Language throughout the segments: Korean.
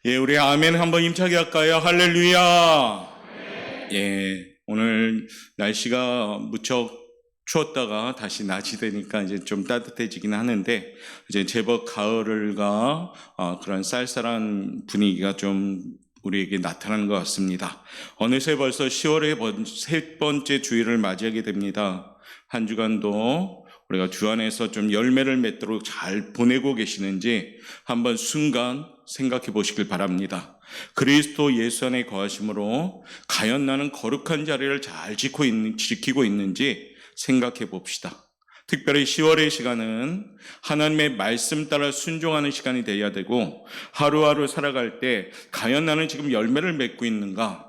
예, 우리 아멘 한번 힘차게 할까요? 할렐루야! 예, 오늘 날씨가 무척 추웠다가 다시 낮이 되니까 이제 좀 따뜻해지긴 하는데, 이제 제법 가을과 그런 쌀쌀한 분위기가 좀 우리에게 나타나는 것 같습니다. 어느새 벌써 10월의 세 번째 주일을 맞이하게 됩니다. 한 주간도 우리가 주 안에서 좀 열매를 맺도록 잘 보내고 계시는지 한번 순간 생각해 보시길 바랍니다. 그리스도 예수 안에 거하심으로 과연 나는 거룩한 자리를 잘 지키고 있는지 생각해 봅시다. 특별히 10월의 시간은 하나님의 말씀 따라 순종하는 시간이 되어야 되고, 하루하루 살아갈 때 과연 나는 지금 열매를 맺고 있는가?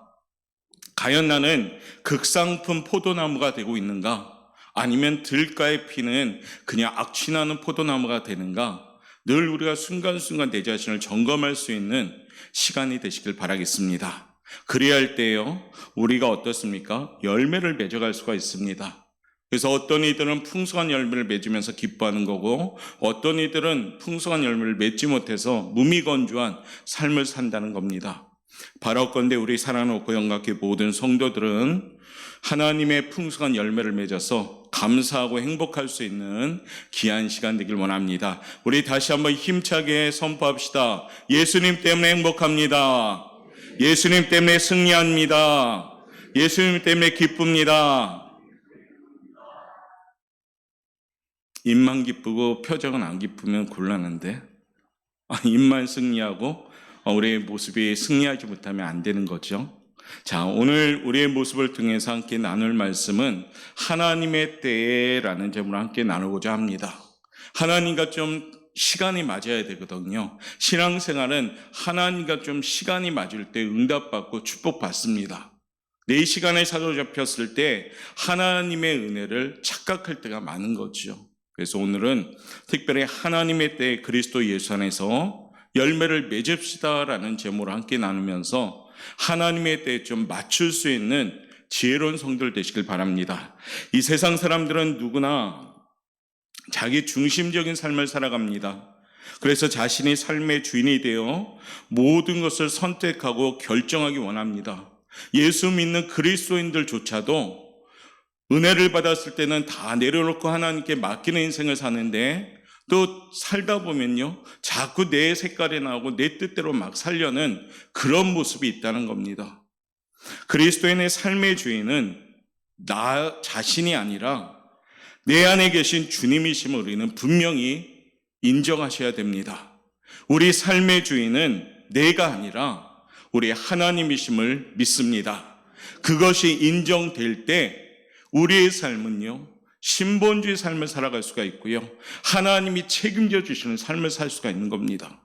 과연 나는 극상품 포도나무가 되고 있는가? 아니면 들가에 피는 그냥 악취나는 포도나무가 되는가? 늘 우리가 순간순간 내 자신을 점검할 수 있는 시간이 되시길 바라겠습니다. 그래야 할 때요, 우리가 어떻습니까? 열매를 맺어갈 수가 있습니다. 그래서 어떤 이들은 풍성한 열매를 맺으면서 기뻐하는 거고, 어떤 이들은 풍성한 열매를 맺지 못해서 무미건조한 삶을 산다는 겁니다. 바라옵건대 우리 사랑하는 고영각교 모든 성도들은 하나님의 풍성한 열매를 맺어서 감사하고 행복할 수 있는 귀한 시간 되길 원합니다. 우리 다시 한번 힘차게 선포합시다. 예수님 때문에 행복합니다. 예수님 때문에 승리합니다. 예수님 때문에 기쁩니다. 입만 기쁘고 표정은 안 기쁘면 곤란한데, 입만 승리하고 우리의 모습이 승리하지 못하면 안 되는 거죠. 자, 오늘 우리의 모습을 통해서 함께 나눌 말씀은 하나님의 때라는 점으로 함께 나누고자 합니다. 하나님과 좀 시간이 맞아야 되거든요. 신앙생활은 하나님과 좀 시간이 맞을 때 응답받고 축복받습니다. 내 시간에 사로잡혔을 때 하나님의 은혜를 착각할 때가 많은 거죠. 그래서 오늘은 특별히 하나님의 때 그리스도 예수 안에서 열매를 맺읍시다라는 제목으로 함께 나누면서 하나님의 때에 좀 맞출 수 있는 지혜로운 성도들 되시길 바랍니다. 이 세상 사람들은 누구나 자기 중심적인 삶을 살아갑니다. 그래서 자신이 삶의 주인이 되어 모든 것을 선택하고 결정하기 원합니다. 예수 믿는 그리스도인들조차도 은혜를 받았을 때는 다 내려놓고 하나님께 맡기는 인생을 사는데, 또 살다 보면요, 자꾸 내 색깔이 나오고 내 뜻대로 막 살려는 그런 모습이 있다는 겁니다. 그리스도인의 삶의 주인은 나 자신이 아니라 내 안에 계신 주님이심을 우리는 분명히 인정하셔야 됩니다. 우리 삶의 주인은 내가 아니라 우리 하나님이심을 믿습니다. 그것이 인정될 때 우리의 삶은요, 신본주의 삶을 살아갈 수가 있고요, 하나님이 책임져 주시는 삶을 살 수가 있는 겁니다.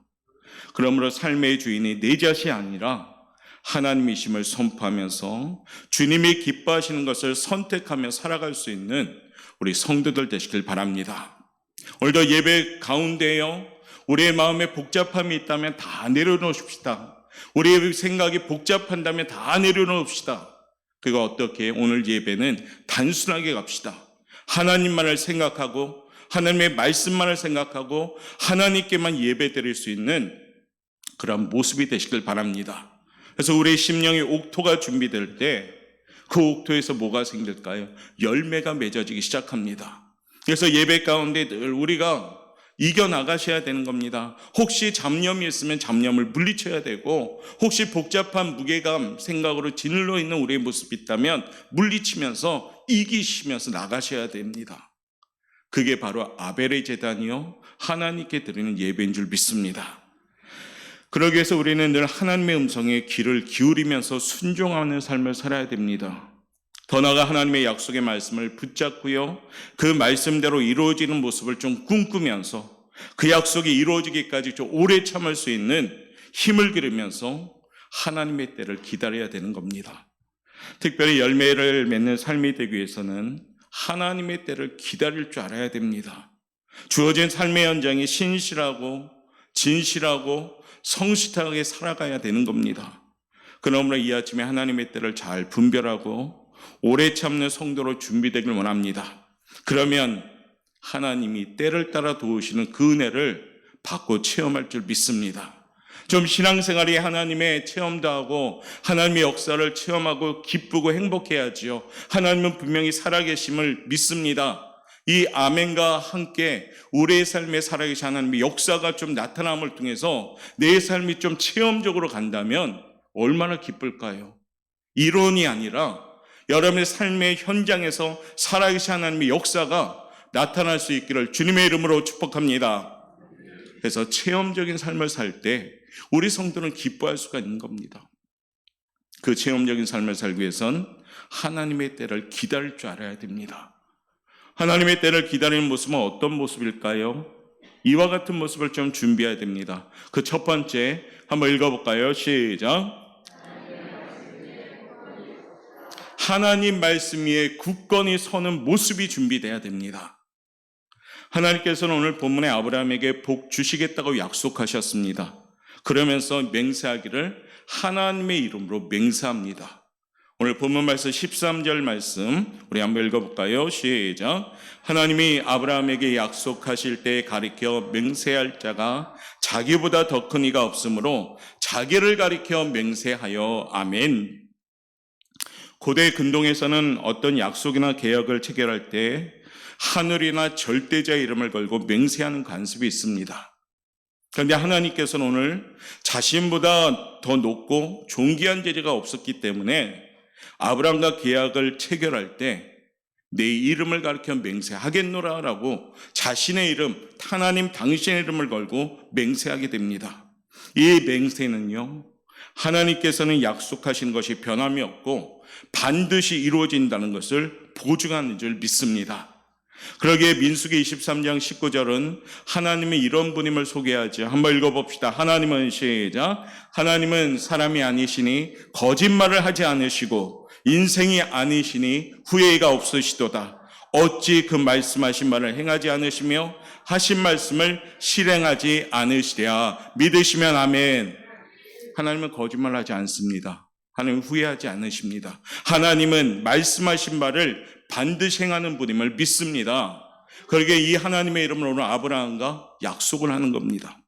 그러므로 삶의 주인이 내 자신이 아니라 하나님이심을 선포하면서 주님이 기뻐하시는 것을 선택하며 살아갈 수 있는 우리 성도들 되시길 바랍니다. 오늘도 예배 가운데요, 우리의 마음에 복잡함이 있다면 다 내려놓읍시다. 우리의 생각이 복잡한다면 다 내려놓읍시다. 그가 어떻게 오늘 예배는 단순하게 갑시다. 하나님만을 생각하고 하나님의 말씀만을 생각하고 하나님께만 예배 드릴 수 있는 그런 모습이 되시길 바랍니다. 그래서 우리의 심령의 옥토가 준비될 때 그 옥토에서 뭐가 생길까요? 열매가 맺어지기 시작합니다. 그래서 예배 가운데 늘 우리가 이겨나가셔야 되는 겁니다. 혹시 잡념이 있으면 잡념을 물리쳐야 되고, 혹시 복잡한 무게감 생각으로 짓눌러 있는 우리의 모습이 있다면 물리치면서 이기시면서 나가셔야 됩니다. 그게 바로 아벨의 제단이요, 하나님께 드리는 예배인 줄 믿습니다. 그러기 위해서 우리는 늘 하나님의 음성에 귀를 기울이면서 순종하는 삶을 살아야 됩니다. 더 나아가 하나님의 약속의 말씀을 붙잡고요, 그 말씀대로 이루어지는 모습을 좀 꿈꾸면서 그 약속이 이루어지기까지 좀 오래 참을 수 있는 힘을 기르면서 하나님의 때를 기다려야 되는 겁니다. 특별히 열매를 맺는 삶이 되기 위해서는 하나님의 때를 기다릴 줄 알아야 됩니다. 주어진 삶의 현장이 신실하고 진실하고 성실하게 살아가야 되는 겁니다. 그러므로 이 아침에 하나님의 때를 잘 분별하고 오래 참는 성도로 준비되길 원합니다. 그러면 하나님이 때를 따라 도우시는 그 은혜를 받고 체험할 줄 믿습니다. 좀 신앙생활이 하나님의 체험도 하고 하나님의 역사를 체험하고 기쁘고 행복해야지요. 하나님은 분명히 살아계심을 믿습니다. 이 아멘과 함께 우리의 삶에 살아계신 하나님의 역사가 좀 나타남을 통해서 내 삶이 좀 체험적으로 간다면 얼마나 기쁠까요? 이론이 아니라 여러분의 삶의 현장에서 살아계신 하나님의 역사가 나타날 수 있기를 주님의 이름으로 축복합니다. 그래서 체험적인 삶을 살 때 우리 성도는 기뻐할 수가 있는 겁니다. 그 체험적인 삶을 살기 위해선 하나님의 때를 기다릴 줄 알아야 됩니다. 하나님의 때를 기다리는 모습은 어떤 모습일까요? 이와 같은 모습을 좀 준비해야 됩니다. 그 첫 번째 한번 읽어볼까요? 시작. 하나님 말씀 위에 굳건히 서는 모습이 준비돼야 됩니다. 하나님께서는 오늘 본문에 아브라함에게 복 주시겠다고 약속하셨습니다. 그러면서 맹세하기를 하나님의 이름으로 맹세합니다. 오늘 본문 말씀 13절 말씀 우리 한번 읽어볼까요? 시작. 하나님이 아브라함에게 약속하실 때 가리켜 맹세할 자가 자기보다 더 큰 이가 없으므로 자기를 가리켜 맹세하여 아멘. 고대 근동에서는 어떤 약속이나 계약을 체결할 때 하늘이나 절대자의 이름을 걸고 맹세하는 관습이 있습니다. 그런데 하나님께서는 오늘 자신보다 더 높고 존귀한 제자가 없었기 때문에 아브라함과 계약을 체결할 때 내 이름을 가리켜 맹세하겠노라라고 자신의 이름, 하나님 당신의 이름을 걸고 맹세하게 됩니다. 이 맹세는요, 하나님께서는 약속하신 것이 변함이 없고 반드시 이루어진다는 것을 보증하는 줄 믿습니다. 그러기에 민수기 23장 19절은 하나님의 이런 분임을 소개하죠. 한번 읽어봅시다. 하나님은 시작. 하나님은 사람이 아니시니 거짓말을 하지 않으시고 인생이 아니시니 후회가 없으시도다. 어찌 그 말씀하신 말을 행하지 않으시며 하신 말씀을 실행하지 않으시랴. 믿으시면 아멘. 하나님은 거짓말하지 않습니다. 하나님은 후회하지 않으십니다. 하나님은 말씀하신 바를 반드시 행하는 분임을 믿습니다. 그러기에 이 하나님의 이름으로 오늘 아브라함과 약속을 하는 겁니다.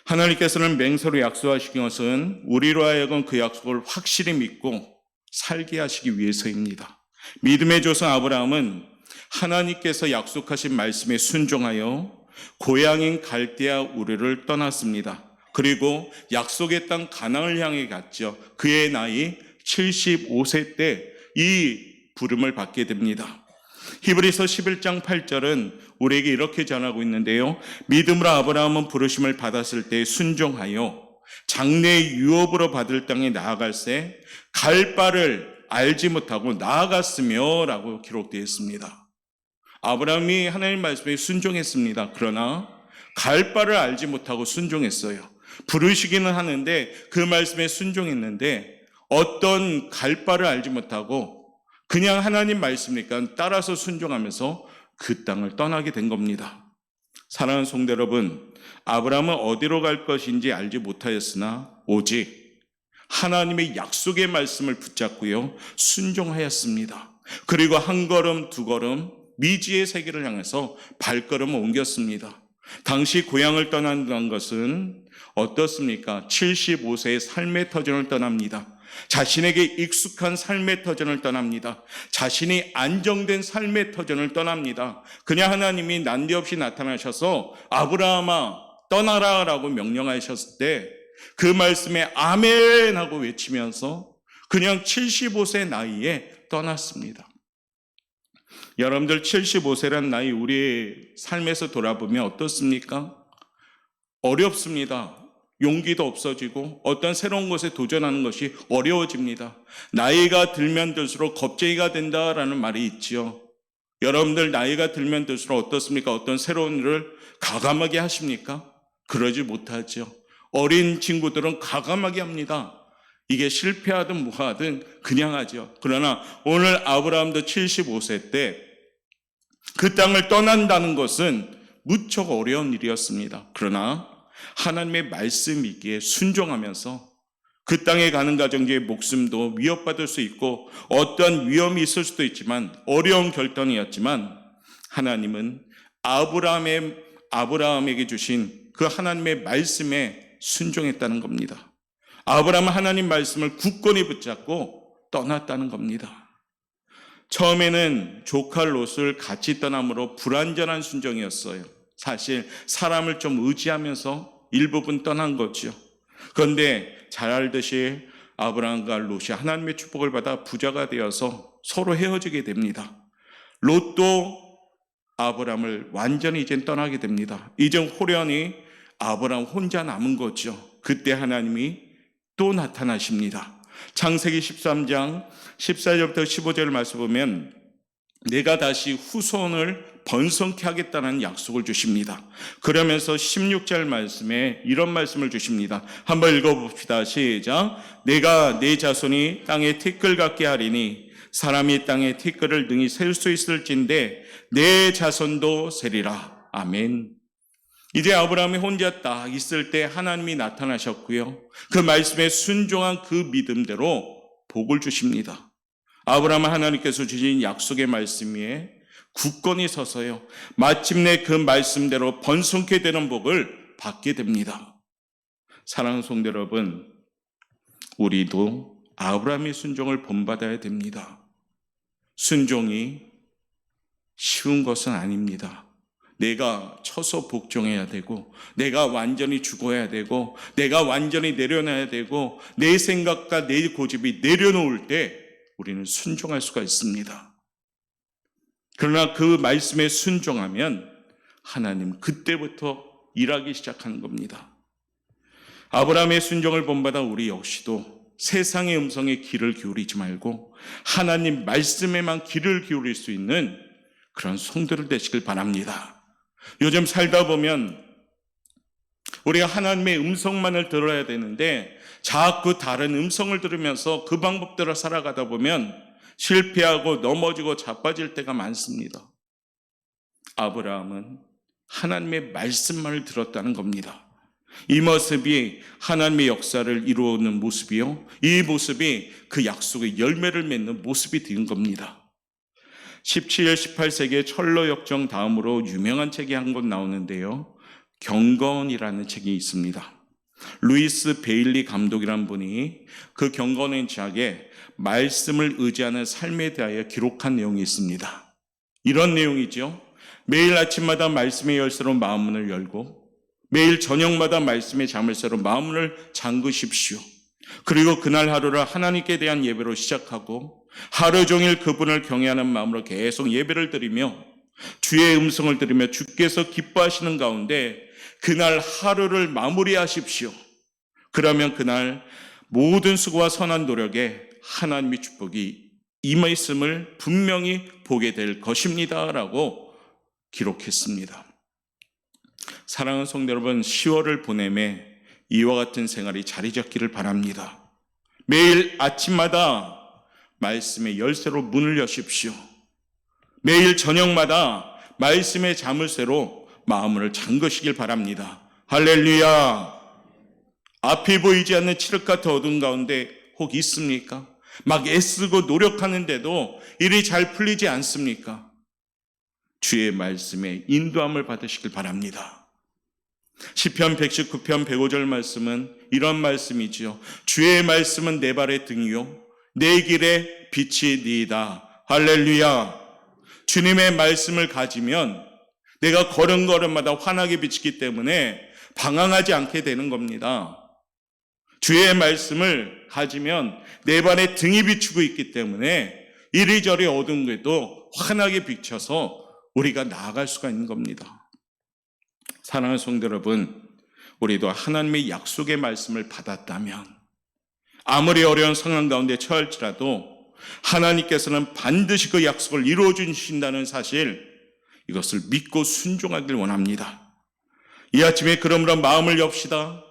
하나님께서는 맹세로 약속하신 것은 우리로 하여금 그 약속을 확실히 믿고 살게 하시기 위해서입니다. 믿음의 조상 아브라함은 하나님께서 약속하신 말씀에 순종하여 고향인 갈대아 우르를 떠났습니다. 그리고 약속의 땅 가나안을 향해 갔죠. 그의 나이 75세 때 이 부름을 받게 됩니다. 히브리서 11장 8절은 우리에게 이렇게 전하고 있는데요. 믿음으로 아브라함은 부르심을 받았을 때 순종하여 장래의 유업으로 받을 땅에 나아갈새 갈 바를 알지 못하고 나아갔으며 라고 기록되어 있습니다. 아브라함이 하나님 말씀에 순종했습니다. 그러나 갈 바를 알지 못하고 순종했어요. 부르시기는 하는데 그 말씀에 순종했는데 어떤 갈 바를 알지 못하고 그냥 하나님 말씀이니까 따라서 순종하면서 그 땅을 떠나게 된 겁니다. 사랑하는 성도 여러분, 아브라함은 어디로 갈 것인지 알지 못하였으나 오직 하나님의 약속의 말씀을 붙잡고요 순종하였습니다. 그리고 한 걸음 두 걸음 미지의 세계를 향해서 발걸음을 옮겼습니다. 당시 고향을 떠난다는 것은 어떻습니까? 75세의 삶의 터전을 떠납니다. 자신에게 익숙한 삶의 터전을 떠납니다. 자신이 안정된 삶의 터전을 떠납니다. 그냥 하나님이 난데없이 나타나셔서 아브라함아 떠나라 라고 명령하셨을 때 그 말씀에 아멘 하고 외치면서 그냥 75세 나이에 떠났습니다. 여러분들 75세란 나이 우리의 삶에서 돌아보면 어떻습니까? 어렵습니다. 용기도 없어지고 어떤 새로운 것에 도전하는 것이 어려워집니다. 나이가 들면 들수록 겁쟁이가 된다라는 말이 있지요. 여러분들 나이가 들면 들수록 어떻습니까? 어떤 새로운 일을 가감하게 하십니까? 그러지 못하죠. 어린 친구들은 가감하게 합니다. 이게 실패하든 뭐하든 그냥 하죠. 그러나 오늘 아브라함도 75세 때 그 땅을 떠난다는 것은 무척 어려운 일이었습니다. 그러나 하나님의 말씀이기에 순종하면서 그 땅에 가는 과정 중에 목숨도 위협받을 수 있고 어떤 위험이 있을 수도 있지만 어려운 결단이었지만 하나님은 아브라함에게 주신 그 하나님의 말씀에 순종했다는 겁니다. 아브라함은 하나님 말씀을 굳건히 붙잡고 떠났다는 겁니다. 처음에는 조카 롯을 같이 떠남으로 불완전한 순종이었어요. 사실 사람을 좀 의지하면서 일부분 떠난 거죠. 그런데 잘 알듯이 아브라함과 롯이 하나님의 축복을 받아 부자가 되어서 서로 헤어지게 됩니다. 롯도 아브라함을 완전히 이젠 떠나게 됩니다. 이젠 호련히 아브라함 혼자 남은 거죠. 그때 하나님이 또 나타나십니다. 창세기 13장 14절부터 15절 말씀 보면 내가 다시 후손을 번성케 하겠다는 약속을 주십니다. 그러면서 16절 말씀에 이런 말씀을 주십니다. 한번 읽어봅시다. 시작. 내가 내 자손이 땅에 티끌 같게 하리니 사람이 땅에 티끌을 능히 셀 수 있을진데 내 자손도 세리라. 아멘. 이제 아브라함이 혼자 딱 있을 때 하나님이 나타나셨고요. 그 말씀에 순종한 그 믿음대로 복을 주십니다. 아브라함은 하나님께서 주신 약속의 말씀 위에 굳건히 서서요. 마침내 그 말씀대로 번성케 되는 복을 받게 됩니다. 사랑하는 성도 여러분, 우리도 아브라함의 순종을 본받아야 됩니다. 순종이 쉬운 것은 아닙니다. 내가 쳐서 복종해야 되고, 내가 완전히 죽어야 되고, 내가 완전히 내려놔야 되고, 내 생각과 내 고집이 내려놓을 때 우리는 순종할 수가 있습니다. 그러나 그 말씀에 순종하면 하나님 그때부터 일하기 시작하는 겁니다. 아브라함의 순종을 본받아 우리 역시도 세상의 음성에 귀를 기울이지 말고 하나님 말씀에만 귀를 기울일 수 있는 그런 성도들 되시길 바랍니다. 요즘 살다 보면 우리가 하나님의 음성만을 들어야 되는데 자꾸 다른 음성을 들으면서 그 방법대로 살아가다 보면 실패하고 넘어지고 자빠질 때가 많습니다. 아브라함은 하나님의 말씀만을 들었다는 겁니다. 이 모습이 하나님의 역사를 이루어오는 모습이요. 이 모습이 그 약속의 열매를 맺는 모습이 된 겁니다. 17, 18세기의 철로 역정 다음으로 유명한 책이 한 권 나오는데요. 경건이라는 책이 있습니다. 루이스 베일리 감독이란 분이 그 경건의 책에 말씀을 의지하는 삶에 대하여 기록한 내용이 있습니다. 이런 내용이죠. 매일 아침마다 말씀의 열쇠로 마음문을 열고 매일 저녁마다 말씀의 자물쇠로 마음문을 잠그십시오. 그리고 그날 하루를 하나님께 대한 예배로 시작하고 하루 종일 그분을 경외하는 마음으로 계속 예배를 드리며 주의 음성을 들으며 주께서 기뻐하시는 가운데 그날 하루를 마무리하십시오. 그러면 그날 모든 수고와 선한 노력에 하나님의 축복이 임했음을 분명히 보게 될 것입니다. 라고 기록했습니다. 사랑하는 성도 여러분, 10월을 보내매 이와 같은 생활이 자리 잡기를 바랍니다. 매일 아침마다 말씀의 열쇠로 문을 여십시오. 매일 저녁마다 말씀의 자물쇠로 마음을 잠그시길 바랍니다. 할렐루야. 앞이 보이지 않는 칠흑 같은 어두운 가운데 혹 있습니까? 막 애쓰고 노력하는데도 일이 잘 풀리지 않습니까? 주의 말씀에 인도함을 받으시길 바랍니다. 시편 119편 105절 말씀은 이런 말씀이지요. 주의 말씀은 내 발의 등이요 내 길의 빛이 니이다. 할렐루야. 주님의 말씀을 가지면 내가 걸음걸음마다 환하게 비치기 때문에 방황하지 않게 되는 겁니다. 주의 말씀을 가지면 내 발에 등이 비추고 있기 때문에 이리저리 어두운 것도 환하게 비춰서 우리가 나아갈 수가 있는 겁니다. 사랑하는 성도 여러분, 우리도 하나님의 약속의 말씀을 받았다면 아무리 어려운 상황 가운데 처할지라도 하나님께서는 반드시 그 약속을 이루어 주신다는 사실, 이것을 믿고 순종하길 원합니다. 이 아침에 그러므로 마음을 엽시다.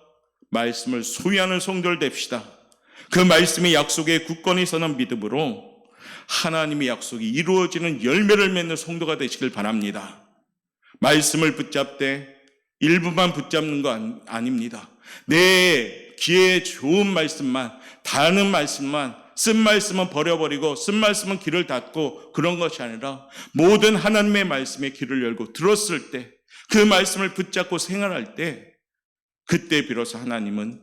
말씀을 소유하는 성도들 됩시다. 그 말씀의 약속에 굳건히 서는 믿음으로 하나님의 약속이 이루어지는 열매를 맺는 성도가 되시길 바랍니다. 말씀을 붙잡되 일부만 붙잡는 거 아닙니다. 내 귀에 좋은 말씀만, 다른 말씀만, 쓴 말씀은 버려버리고 쓴 말씀은 귀를 닫고 그런 것이 아니라 모든 하나님의 말씀에 귀를 열고 들었을 때 그 말씀을 붙잡고 생활할 때 그때 비로소 하나님은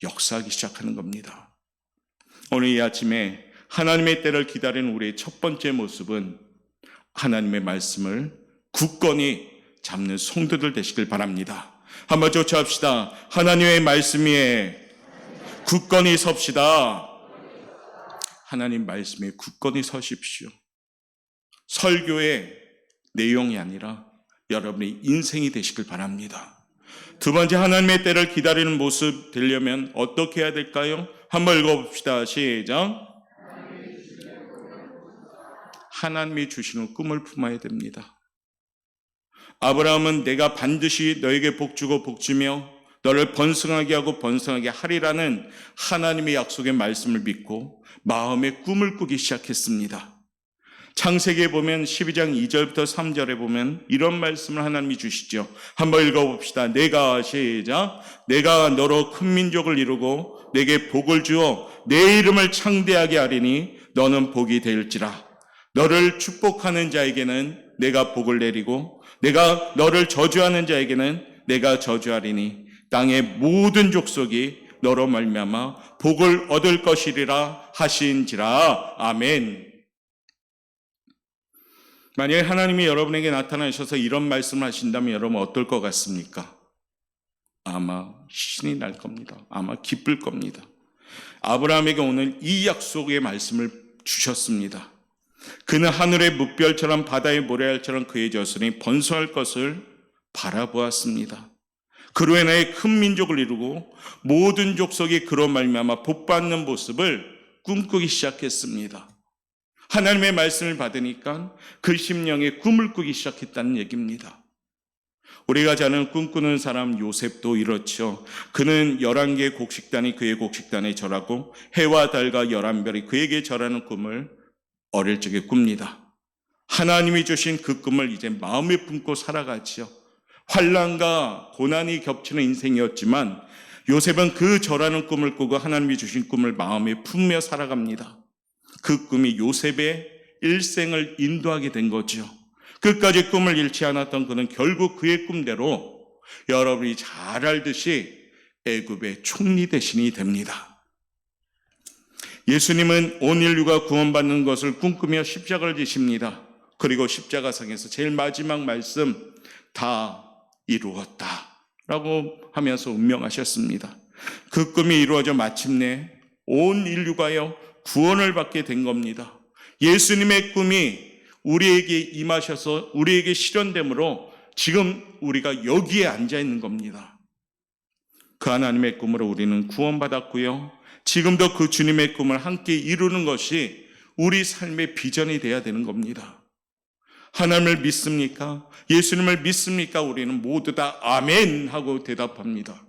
역사하기 시작하는 겁니다. 오늘 이 아침에 하나님의 때를 기다리는 우리의 첫 번째 모습은 하나님의 말씀을 굳건히 잡는 성도들 되시길 바랍니다. 한번 쫓아합시다. 하나님의 말씀 위에 굳건히 섭시다. 하나님 말씀 위에 굳건히 서십시오. 설교의 내용이 아니라 여러분의 인생이 되시길 바랍니다. 두 번째, 하나님의 때를 기다리는 모습 되려면 어떻게 해야 될까요? 한번 읽어봅시다. 시작. 하나님이 주시는 꿈을 품어야 됩니다. 아브라함은 내가 반드시 너에게 복주고 복주며 너를 번성하게 하고 번성하게 하리라는 하나님의 약속의 말씀을 믿고 마음의 꿈을 꾸기 시작했습니다. 창세기에 보면 12장 2절부터 3절에 보면 이런 말씀을 하나님이 주시죠. 한번 읽어봅시다. 시작. 내가 너로 큰 민족을 이루고 내게 복을 주어 내 이름을 창대하게 하리니 너는 복이 될지라. 너를 축복하는 자에게는 내가 복을 내리고 내가 너를 저주하는 자에게는 내가 저주하리니 땅의 모든 족속이 너로 말미암아 복을 얻을 것이리라 하신지라. 아멘. 만약에 하나님이 여러분에게 나타나셔서 이런 말씀을 하신다면 여러분 어떨 것 같습니까? 아마 신이 날 겁니다. 아마 기쁠 겁니다. 아브라함에게 오늘 이 약속의 말씀을 주셨습니다. 그는 하늘의 뭇별처럼 바다의 모래알처럼 그의 자손이 번성할 것을 바라보았습니다. 그로 인하여 큰 민족을 이루고 모든 족속이 그로 말미암아 복받는 모습을 꿈꾸기 시작했습니다. 하나님의 말씀을 받으니까 그 심령에 꿈을 꾸기 시작했다는 얘기입니다. 우리가 잘 아는 꿈꾸는 사람 요셉도 이렇죠. 그는 11개의 곡식단이 그의 곡식단에 절하고 해와 달과 11별이 그에게 절하는 꿈을 어릴 적에 꿉니다. 하나님이 주신 그 꿈을 이제 마음에 품고 살아가지요. 환난과 고난이 겹치는 인생이었지만 요셉은 그 절하는 꿈을 꾸고 하나님이 주신 꿈을 마음에 품며 살아갑니다. 그 꿈이 요셉의 일생을 인도하게 된 거죠. 끝까지 꿈을 잃지 않았던 그는 결국 그의 꿈대로 여러분이 잘 알듯이 애굽의 총리 대신이 됩니다. 예수님은 온 인류가 구원받는 것을 꿈꾸며 십자가를 지십니다. 그리고 십자가상에서 제일 마지막 말씀, 다 이루었다 라고 하면서 운명하셨습니다. 그 꿈이 이루어져 마침내 온 인류가요 구원을 받게 된 겁니다. 예수님의 꿈이 우리에게 임하셔서 우리에게 실현됨으로 지금 우리가 여기에 앉아 있는 겁니다. 그 하나님의 꿈으로 우리는 구원받았고요. 지금도 그 주님의 꿈을 함께 이루는 것이 우리 삶의 비전이 돼야 되는 겁니다. 하나님을 믿습니까? 예수님을 믿습니까? 우리는 모두 다 아멘 하고 대답합니다.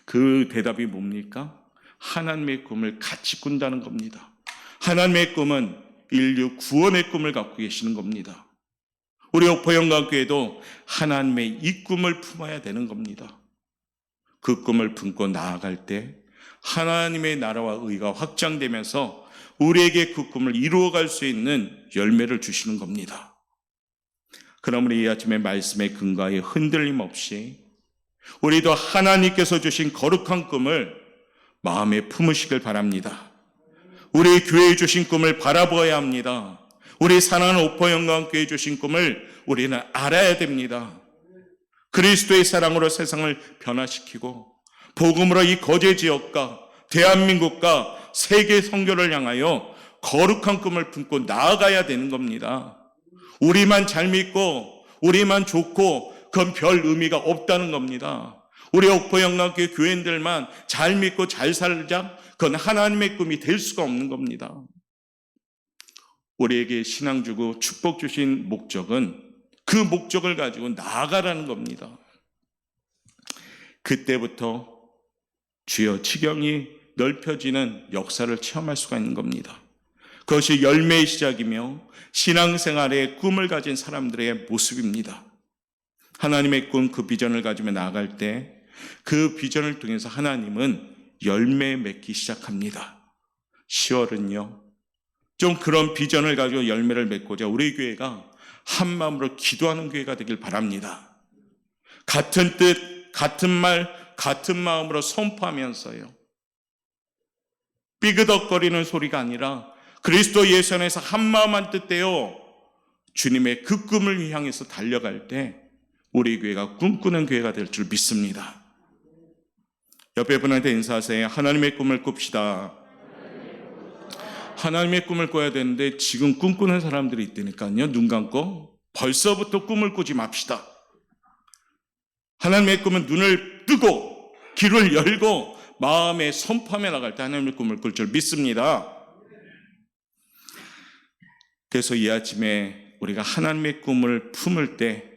그 대답이 뭡니까? 하나님의 꿈을 같이 꾼다는 겁니다. 하나님의 꿈은 인류 구원의 꿈을 갖고 계시는 겁니다. 우리 옥포영광교회도 하나님의 이 꿈을 품어야 되는 겁니다. 그 꿈을 품고 나아갈 때 하나님의 나라와 의가 확장되면서 우리에게 그 꿈을 이루어갈 수 있는 열매를 주시는 겁니다. 그럼 우리 이 아침에 말씀에 근거하여 흔들림 없이 우리도 하나님께서 주신 거룩한 꿈을 마음에 품으시길 바랍니다. 우리 교회에 주신 꿈을 바라보아야 합니다. 우리 사랑하는 옥포영광교회에 주신 꿈을 우리는 알아야 됩니다. 그리스도의 사랑으로 세상을 변화시키고 복음으로 이 거제 지역과 대한민국과 세계 선교를 향하여 거룩한 꿈을 품고 나아가야 되는 겁니다. 우리만 잘 믿고 우리만 좋고 그건 별 의미가 없다는 겁니다. 우리 옥포영광교회 교인들만 잘 믿고 잘 살자, 그건 하나님의 꿈이 될 수가 없는 겁니다. 우리에게 신앙 주고 축복 주신 목적은 그 목적을 가지고 나아가라는 겁니다. 그때부터 주여 지경이 넓혀지는 역사를 체험할 수가 있는 겁니다. 그것이 열매의 시작이며 신앙생활의 꿈을 가진 사람들의 모습입니다. 하나님의 꿈, 그 비전을 가지며 나아갈 때 그 비전을 통해서 하나님은 열매 맺기 시작합니다. 10월은요, 좀 그런 비전을 가지고 열매를 맺고자 우리 교회가 한 마음으로 기도하는 교회가 되길 바랍니다. 같은 뜻, 같은 말, 같은 마음으로 선포하면서요. 삐그덕거리는 소리가 아니라 그리스도 예수 안에서 한마음 한뜻되어 주님의 그 꿈을 향해서 달려갈 때 우리 교회가 꿈꾸는 교회가 될 줄 믿습니다. 옆에 분한테 인사하세요. 하나님의 꿈을 꿉시다. 하나님의 꿈을 꿔야 되는데 지금 꿈꾸는 사람들이 있다니까요. 눈 감고 벌써부터 꿈을 꾸지 맙시다. 하나님의 꿈은 눈을 뜨고 귀를 열고 마음에 선포하며 나갈 때 하나님의 꿈을 꿀 줄 믿습니다. 그래서 이 아침에 우리가 하나님의 꿈을 품을 때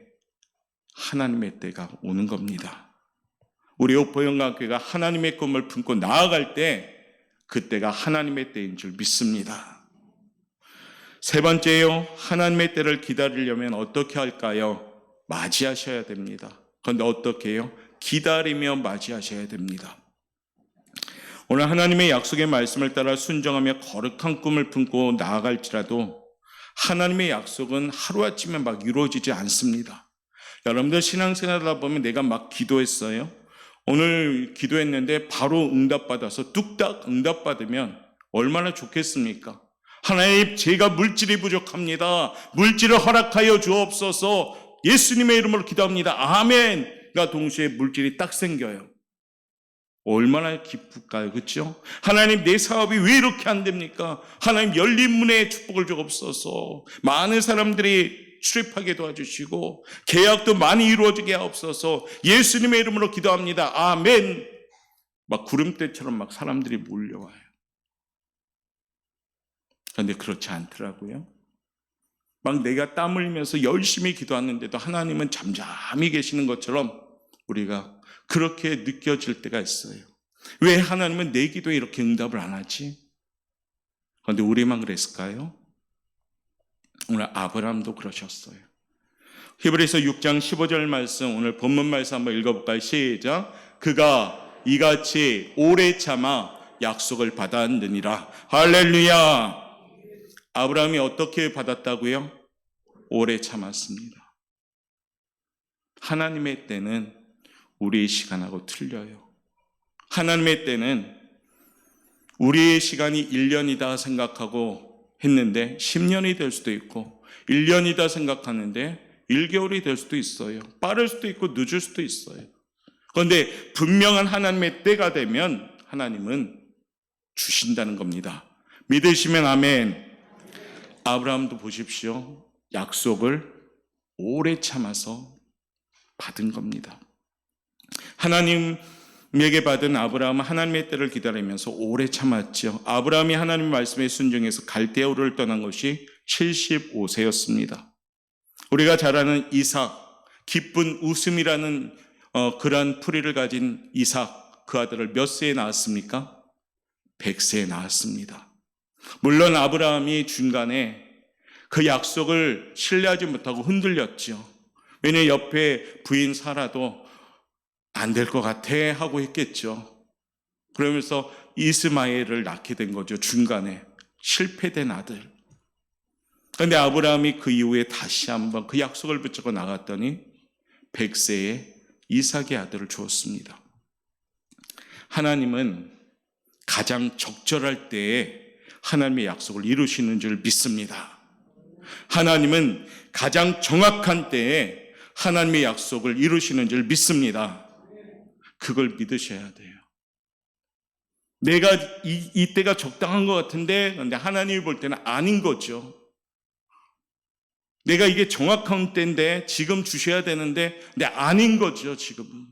하나님의 때가 오는 겁니다. 우리 옥포영광교회가 하나님의 꿈을 품고 나아갈 때 그때가 하나님의 때인 줄 믿습니다. 세 번째요, 하나님의 때를 기다리려면 어떻게 할까요? 맞이하셔야 됩니다. 그런데 어떻게 해요? 기다리며 맞이하셔야 됩니다. 오늘 하나님의 약속의 말씀을 따라 순종하며 거룩한 꿈을 품고 나아갈지라도 하나님의 약속은 하루아침에 막 이루어지지 않습니다. 여러분들 신앙생활 하다 보면 내가 막 기도했어요. 오늘 기도했는데 바로 응답받아서 뚝딱 응답받으면 얼마나 좋겠습니까? 하나님, 제가 물질이 부족합니다. 물질을 허락하여 주옵소서. 예수님의 이름으로 기도합니다. 아멘가 동시에 물질이 딱 생겨요. 얼마나 기쁠까요? 그렇죠? 하나님, 내 사업이 왜 이렇게 안 됩니까? 하나님, 열린 문의 축복을 주옵소서. 많은 사람들이 출입하게 도와주시고 계약도 많이 이루어지게 하옵소서. 예수님의 이름으로 기도합니다. 아멘. 막 구름대처럼 막 사람들이 몰려와요. 그런데 그렇지 않더라고요. 막 내가 땀 흘리면서 열심히 기도하는데도 하나님은 잠잠히 계시는 것처럼 우리가 그렇게 느껴질 때가 있어요. 왜 하나님은 내 기도에 이렇게 응답을 안 하지? 그런데 우리만 그랬을까요? 오늘 아브라함도 그러셨어요. 히브리서 6장 15절 말씀, 오늘 본문 말씀 한번 읽어볼까요? 시작. 그가 이같이 오래 참아 약속을 받았느니라. 할렐루야. 아브라함이 어떻게 받았다고요? 오래 참았습니다. 하나님의 때는 우리의 시간하고 틀려요. 하나님의 때는 우리의 시간이 1년이다 생각하고 했는데 10년이 될 수도 있고 1년이다 생각하는데 1개월이 될 수도 있어요. 빠를 수도 있고 늦을 수도 있어요. 그런데 분명한 하나님의 때가 되면 하나님은 주신다는 겁니다. 믿으시면 아멘. 아브라함도 보십시오. 약속을 오래 참아서 받은 겁니다. 하나님에게 받은 아브라함은 하나님의 때를 기다리면서 오래 참았죠. 아브라함이 하나님 말씀에 순종해서 갈대아우를 떠난 것이 75세였습니다. 우리가 잘 아는 이삭, 기쁜 웃음이라는 그러한 풀이를 가진 이삭, 그 아들을 몇 세에 낳았습니까? 100세에 낳았습니다. 물론 아브라함이 중간에 그 약속을 신뢰하지 못하고 흔들렸죠. 왜냐하면 옆에 부인 사라도 안 될 것 같아 하고 했겠죠. 그러면서 이스마엘을 낳게 된 거죠. 중간에 실패된 아들. 그런데 아브라함이 그 이후에 다시 한번 그 약속을 붙잡고 나갔더니 100세에 이삭의 아들을 주었습니다. 하나님은 가장 적절할 때에 하나님의 약속을 이루시는 줄 믿습니다. 하나님은 가장 정확한 때에 하나님의 약속을 이루시는 줄 믿습니다. 그걸 믿으셔야 돼요. 내가 이 때가 적당한 것 같은데 그런데 하나님이 볼 때는 아닌 거죠. 내가 이게 정확한 때인데 지금 주셔야 되는데 근데 아닌 거죠. 지금은.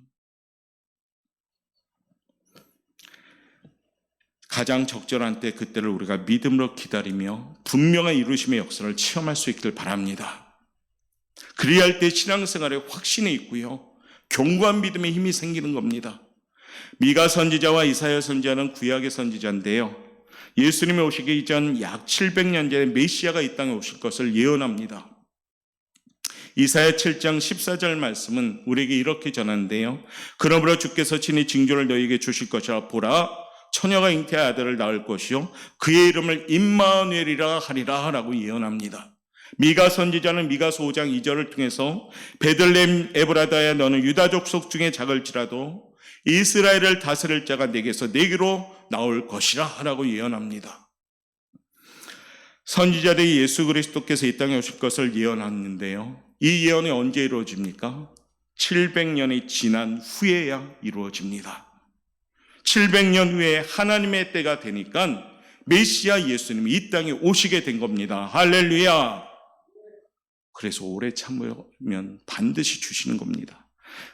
가장 적절한 때 그때를 우리가 믿음으로 기다리며 분명한 이루심의 역사를 체험할 수 있길 바랍니다. 그래야 할 때 신앙생활에 확신이 있고요. 견고한 믿음의 힘이 생기는 겁니다. 미가 선지자와 이사야 선지자는 구약의 선지자인데요. 예수님이 오시기 이전 약 700년 전에 메시아가 이 땅에 오실 것을 예언합니다. 이사야 7장 14절 말씀은 우리에게 이렇게 전하는데요. 그러므로 주께서 친히 징조를 너희에게 주실 것이라. 보라, 처녀가 잉태한 아들을 낳을 것이요 그의 이름을 임마누엘이라 하리라 라고 예언합니다. 미가 선지자는 미가서 5장 2절을 통해서 베들레헴 에브라다야 너는 유다 족속 중에 작을지라도 이스라엘을 다스릴 자가 내게로 나올 것이라 라고 예언합니다. 선지자들이 예수 그리스도께서 이 땅에 오실 것을 예언하는데요. 이 예언이 언제 이루어집니까? 700년이 지난 후에야 이루어집니다. 700년 후에 하나님의 때가 되니까 메시아 예수님이 이 땅에 오시게 된 겁니다. 할렐루야! 그래서 오래 참으면 반드시 주시는 겁니다.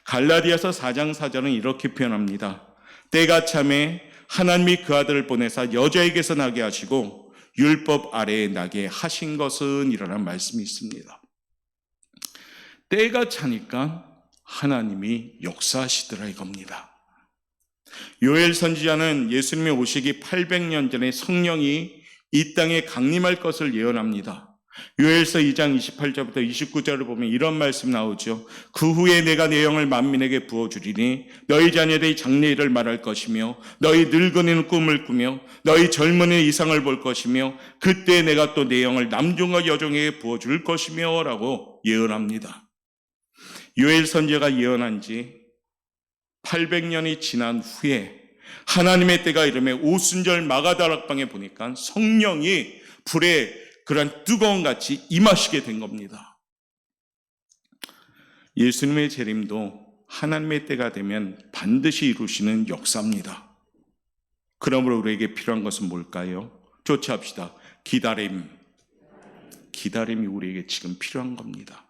갈라디아서 4장 4절은 이렇게 표현합니다. 때가 참에 하나님이 그 아들을 보내사 여자에게서 나게 하시고 율법 아래에 나게 하신 것은 이라는 말씀이 있습니다. 때가 차니까 하나님이 역사하시더라 이겁니다. 요엘 선지자는 예수님의 오시기 800년 전에 성령이 이 땅에 강림할 것을 예언합니다. 요엘서 2장 28절부터 29절을 보면 이런 말씀 나오죠. 그 후에 내가 내 영을 만민에게 부어주리니 너희 자녀들이 장래일을 말할 것이며 너희 늙은이는 꿈을 꾸며 너희 젊은이는 이상을 볼 것이며 그때 내가 또 내 영을 남종과 여종에게 부어줄 것이며 라고 예언합니다. 요엘 선지자가 예언한 지 800년이 지난 후에 하나님의 때가 이름에 오순절 마가다락방에 보니까 성령이 불에 그런 뜨거운 같이 임하시게 된 겁니다. 예수님의 재림도 하나님의 때가 되면 반드시 이루시는 역사입니다. 그러므로 우리에게 필요한 것은 뭘까요? 조치합시다. 기다림. 기다림이 우리에게 지금 필요한 겁니다.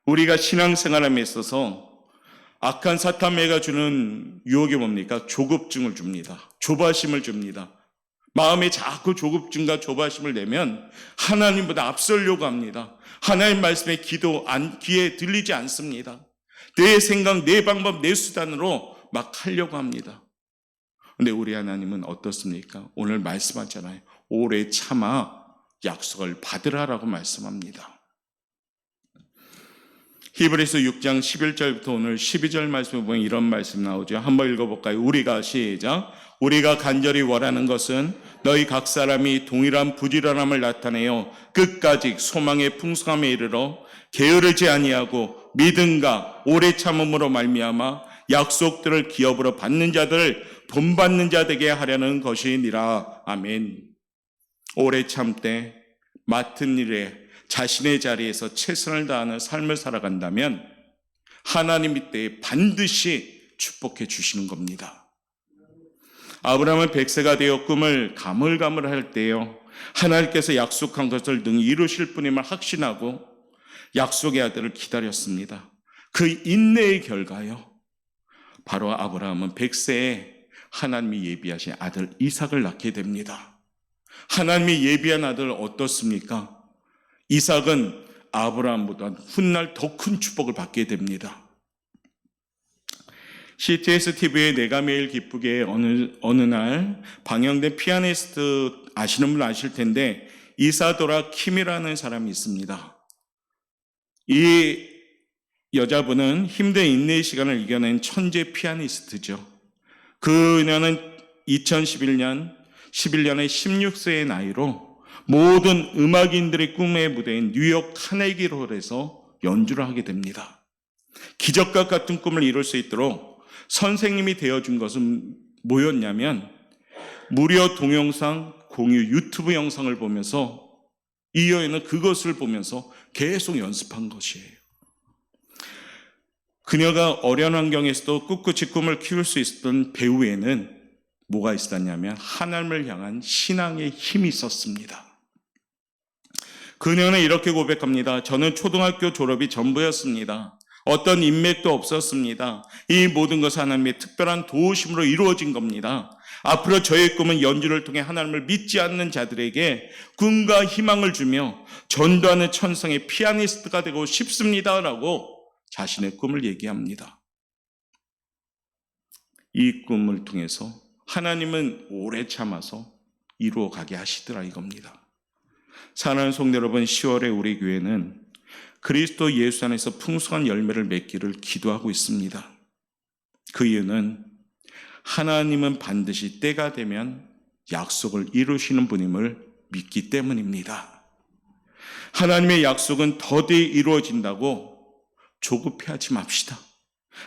우리가 신앙생활함에 있어서 악한 사탄매가 주는 유혹이 뭡니까? 조급증을 줍니다. 조바심을 줍니다. 마음에 자꾸 조급증과 조바심을 내면 하나님보다 앞서려고 합니다. 하나님 말씀에 귀에 들리지 않습니다. 내 생각, 내 방법, 내 수단으로 막 하려고 합니다. 근데 우리 하나님은 어떻습니까? 오늘 말씀하잖아요. 오래 참아 약속을 받으라라고 말씀합니다. 히브리서 6장 11절부터 오늘 12절 말씀을 보면 이런 말씀 나오죠. 한번 읽어볼까요? 시작. 우리가 간절히 원하는 것은 너희 각 사람이 동일한 부지런함을 나타내어 끝까지 소망의 풍성함에 이르러 게으르지 아니하고 믿음과 오래 참음으로 말미암아 약속들을 기업으로 받는 자들 본받는 자 되게 하려는 것이니라. 아멘. 오래 참되 맡은 일에 자신의 자리에서 최선을 다하는 삶을 살아간다면 하나님 이때에 반드시 축복해 주시는 겁니다. 아브라함은 100세가 되어 꿈을 가물가물할 때요, 하나님께서 약속한 것을 능히 이루실 분임을 확신하고 약속의 아들을 기다렸습니다. 그 인내의 결과요, 바로 아브라함은 100세에 하나님이 예비하신 아들 이삭을 낳게 됩니다. 하나님이 예비한 아들 어떻습니까? 이삭은 아브라함보다 훗날 더 큰 축복을 받게 됩니다. CTS TV에 내가 매일 기쁘게 어느 날 방영된 피아니스트 아시는 분 아실 텐데 이사도라 킴이라는 사람이 있습니다. 이 여자분은 힘든 인내의 시간을 이겨낸 천재 피아니스트죠. 그녀는 2011년에 16세의 나이로 모든 음악인들의 꿈의 무대인 뉴욕 카네기홀에서 연주를 하게 됩니다. 기적과 같은 꿈을 이룰 수 있도록 선생님이 되어준 것은 뭐였냐면 무료 동영상 공유 유튜브 영상을 보면서 이 여인은 그것을 보면서 계속 연습한 것이에요. 그녀가 어려운 환경에서도 꿋꿋이 꿈을 키울 수 있었던 배우에는 뭐가 있었냐면 하나님을 향한 신앙의 힘이 있었습니다. 그녀는 이렇게 고백합니다. 저는 초등학교 졸업이 전부였습니다. 어떤 인맥도 없었습니다. 이 모든 것은 하나님의 특별한 도우심으로 이루어진 겁니다. 앞으로 저의 꿈은 연주를 통해 하나님을 믿지 않는 자들에게 꿈과 희망을 주며 전도하는 천상의 피아니스트가 되고 싶습니다라고 자신의 꿈을 얘기합니다. 이 꿈을 통해서 하나님은 오래 참아서 이루어가게 하시더라 이겁니다. 사랑하는 성도 여러분, 10월에 우리 교회는 그리스도 예수 안에서 풍성한 열매를 맺기를 기도하고 있습니다. 그 이유는 하나님은 반드시 때가 되면 약속을 이루시는 분임을 믿기 때문입니다. 하나님의 약속은 더디 이루어진다고 조급해하지 맙시다.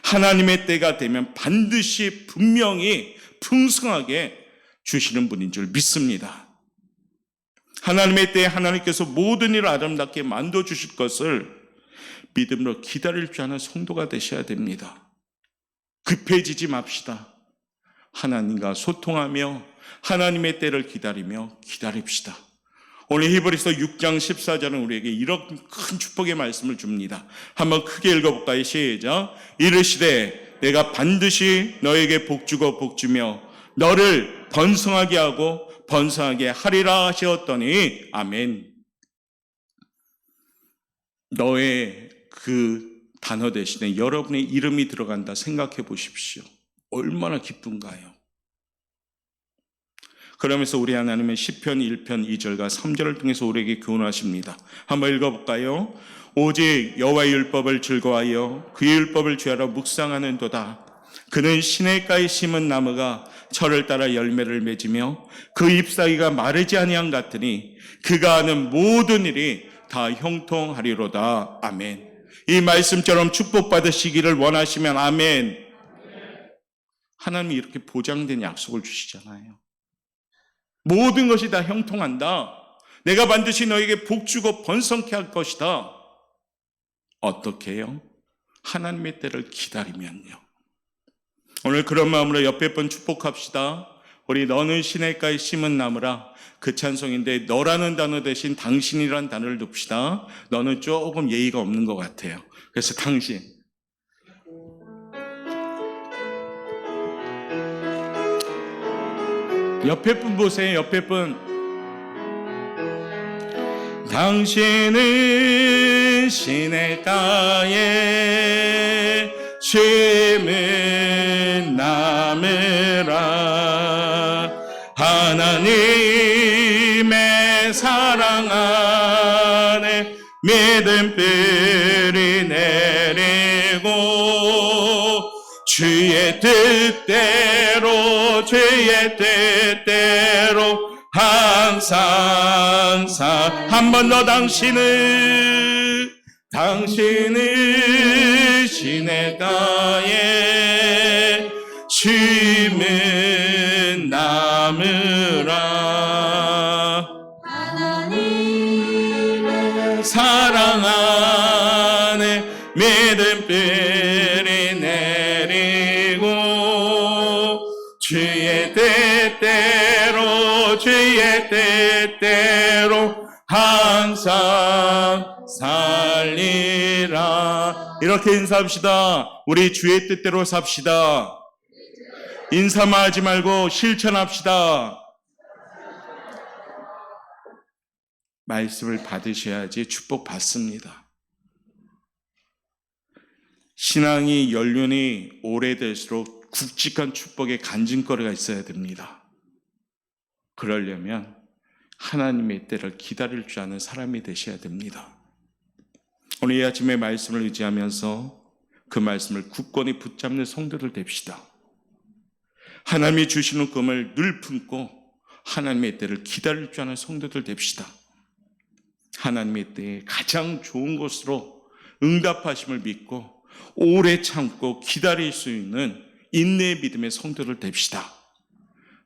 하나님의 때가 되면 반드시 분명히 풍성하게 주시는 분인 줄 믿습니다. 하나님의 때에 하나님께서 모든 일을 아름답게 만들어 주실 것을 믿음으로 기다릴 줄 아는 성도가 되셔야 됩니다. 급해지지 맙시다. 하나님과 소통하며 하나님의 때를 기다리며 기다립시다. 오늘 히브리서 6장 14절은 우리에게 이런 큰 축복의 말씀을 줍니다. 한번 크게 읽어볼까요? 시작. 이르시되 내가 반드시 너에게 복주고 복주며 너를 번성하게 하고 번성하게 하리라 하셨더니 아멘. 너의 그 단어 대신에 여러분의 이름이 들어간다 생각해 보십시오. 얼마나 기쁜가요? 그러면서 우리 하나님은 시편 1편 2절과 3절을 통해서 우리에게 교훈하십니다. 한번 읽어볼까요? 오직 여호와의 율법을 즐거워하여 그의 율법을 죄하러 묵상하는도다. 그는 시냇가에 심은 나무가 철을 따라 열매를 맺으며 그 잎사귀가 마르지 아니함 같으니 그가 하는 모든 일이 다 형통하리로다. 아멘. 이 말씀처럼 축복받으시기를 원하시면 아멘. 하나님이 이렇게 보장된 약속을 주시잖아요. 모든 것이 다 형통한다. 내가 반드시 너에게 복주고 번성케 할 것이다. 어떻게 해요? 하나님의 때를 기다리면요. 오늘 그런 마음으로 옆에 분 축복합시다. 우리 너는 시냇가에 심은 나무라. 그 찬송인데 너라는 단어 대신 당신이라는 단어를 둡시다. 너는 조금 예의가 없는 것 같아요. 그래서 당신. 옆에 분 보세요. 옆에 분. 당신은 시냇가에 심은 나무라. 하나님의 사랑 안에 믿음불이 내리고 주의 뜻대로 항상 한 번 더 당신은 시냇가에 심은 나무라. 하나님의 사랑 안에 믿음불이 내리고 주의 뜻대로 항상 살리라. 이렇게 인사합시다. 우리 주의 뜻대로 삽시다. 인사만 하지 말고 실천합시다. 말씀을 받으셔야지 축복 받습니다. 신앙이 연륜이 오래될수록 굵직한 축복의 간증거리가 있어야 됩니다. 그러려면 하나님의 때를 기다릴 줄 아는 사람이 되셔야 됩니다. 오늘 이 아침에 말씀을 의지하면서 그 말씀을 굳건히 붙잡는 성도들 됩시다. 하나님이 주시는 꿈을 늘 품고 하나님의 때를 기다릴 줄 아는 성도들 됩시다. 하나님의 때에 가장 좋은 것으로 응답하심을 믿고 오래 참고 기다릴 수 있는 인내의 믿음의 성도들 됩시다.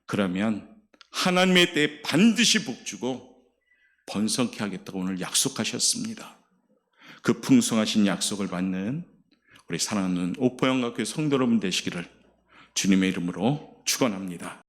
그러면 하나님의 때에 반드시 복주고 번성케 하겠다고 오늘 약속하셨습니다. 그 풍성하신 약속을 받는 우리 사랑하는 오포영학교의 성도 여러분 되시기를 주님의 이름으로 축원합니다.